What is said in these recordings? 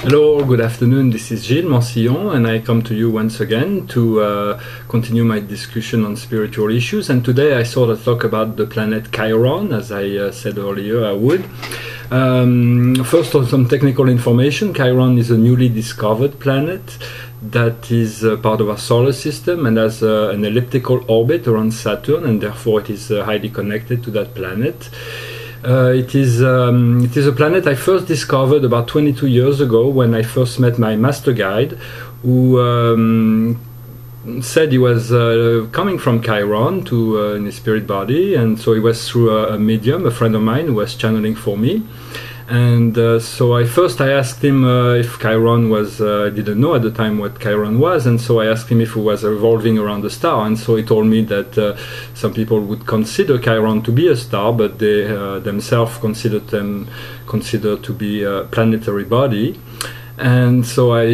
Hello, good afternoon. This is Gilles Mansillon, and I come to you once again to continue my discussion on spiritual issues. And today I sort of talk about the planet Chiron, as I said earlier I would. First, on some technical information, Chiron is a newly discovered planet that is part of our solar system and has an elliptical orbit around Saturn, and therefore it is highly connected to that planet. It is a planet I first discovered about 22 years ago when I first met my master guide, who said he was coming from Chiron to in his spirit body, and so it was through a medium, a friend of mine, who was channeling for me. And so I asked him if Chiron was, I didn't know at the time what Chiron was, and so I asked him if it was revolving around a star, and so he told me that some people would consider Chiron to be a star, but they themselves consider to be a planetary body. And so I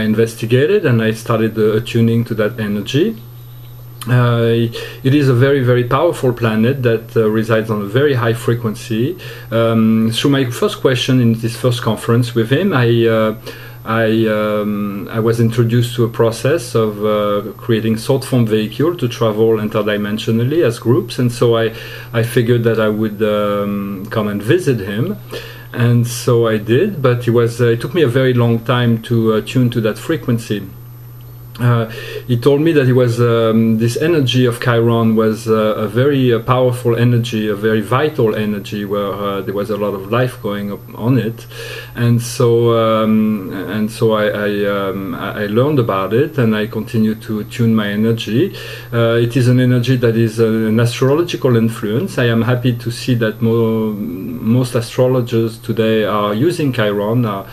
investigated and I started attuning to that energy. It is a very, very powerful planet that resides on a very high frequency. Through my first question in this first conference with him, I was introduced to a process of creating short form vehicle to travel interdimensionally as groups, and so I figured that I would come and visit him. And so I did, but it took me a very long time to tune to that frequency. He told me that it was this energy of Chiron was a very powerful energy, a very vital energy, where there was a lot of life going on it, and so I learned about it, and I continue to tune my energy. It is an energy that is an astrological influence. I am happy to see that most astrologers today are using Chiron, are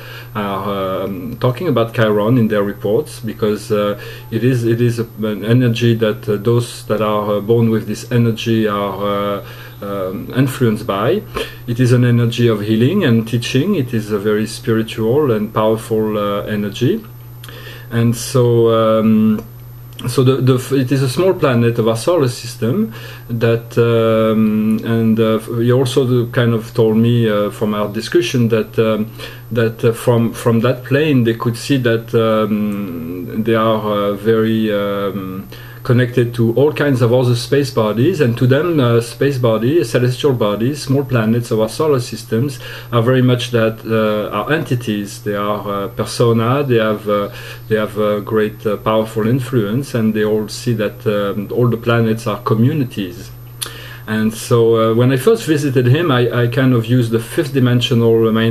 talking about Chiron in their reports, because it is an energy that those that are born with this energy are influenced by. It is an energy of healing and teaching. It is a very spiritual and powerful energy, and so it is a small planet of our solar system that, he also kind of told me from our discussion that from that plane they could see that they are very connected to all kinds of other space bodies, and to them space bodies, celestial bodies, small planets of our solar systems are very much that are entities. They are persona. They have a great powerful influence, and they all see that all the planets are communities. And so when I first visited him, I kind of used the fifth dimensional, I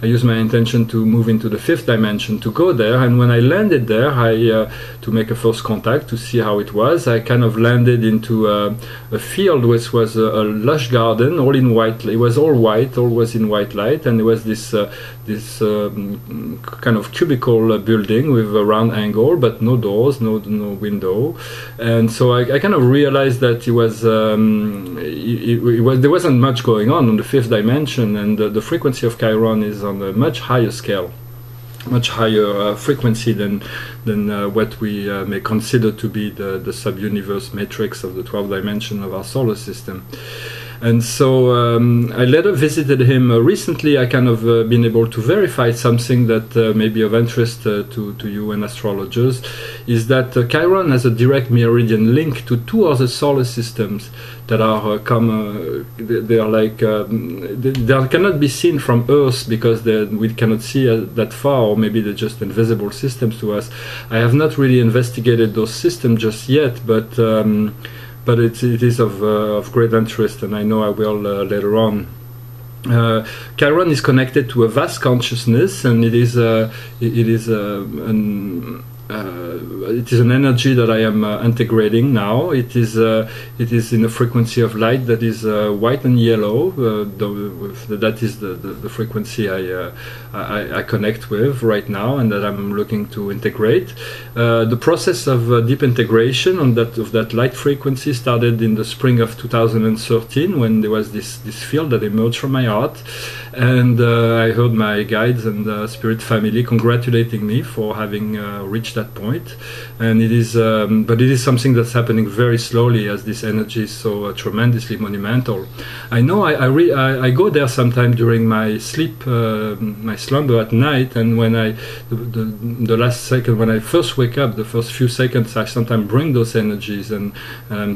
used my intention to move into the fifth dimension, to go there. And when I landed there, to make a first contact, to see how it was, I kind of landed into a field which was a lush garden, all in white. It was all white, all was in white light, and there was this kind of cubicle building with a round angle, but no doors, no window. And so I kind of realized that it was there wasn't much going on the fifth dimension, and the frequency of Chiron is on a much higher scale, much higher frequency than what we may consider to be the sub-universe matrix of the 12th dimension of our solar system. And so I later visited him recently. I kind of been able to verify something that may be of interest to you and astrologers, is that Chiron has a direct meridian link to two other solar systems that are they are like they cannot be seen from Earth because we cannot see that far, or maybe they're just invisible systems to us. I have not really investigated those systems just yet, but it is of great interest, and I know I will later on. Chiron is connected to a vast consciousness, and it is an energy that I am integrating now. It is in a frequency of light that is white and yellow. That is the frequency I connect with right now, and that I'm looking to integrate. The process of deep integration of that light frequency started in the spring of 2013, when there was this field that emerged from my heart, And I heard my guides and spirit family congratulating me for having reached that point. And it is, but it is something that's happening very slowly, as this energy is so tremendously monumental. I know I go there sometime during my sleep, my slumber at night, and when the last second, when I first wake up, the first few seconds, I sometimes bring those energies, and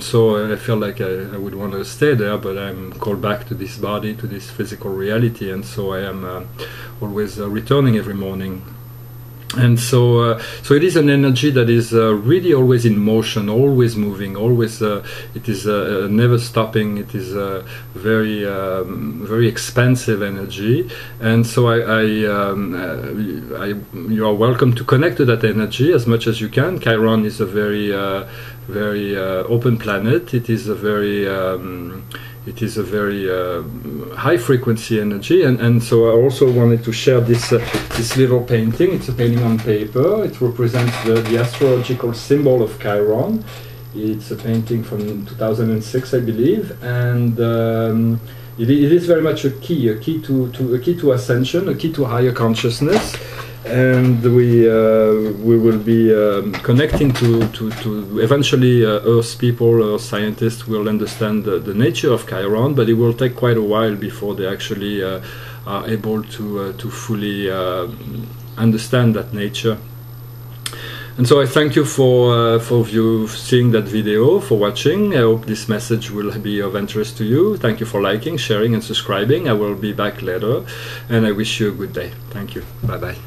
so I feel like I would want to stay there, but I'm called back to this body, to this physical reality, and so I am always returning every morning. And so it is an energy that is really always in motion, always moving, always. It is never stopping. It is very very expansive energy, and so you are welcome to connect to that energy as much as you can. Chiron is a very very open planet. It is a very high frequency energy, and so I also wanted to share this little painting. It's a painting on paper. It represents the astrological symbol of Chiron. It's a painting from 2006, I believe, and it is very much a key to ascension, a key to higher consciousness. And we will be connecting to eventually Earth people or scientists will understand the nature of Chiron, but it will take quite a while before they actually are able to fully understand that nature. And so I thank you for you seeing that video, for watching. I hope this message will be of interest to you. Thank you for liking, sharing and subscribing. I will be back later, and I wish you a good day. Thank you. Bye bye.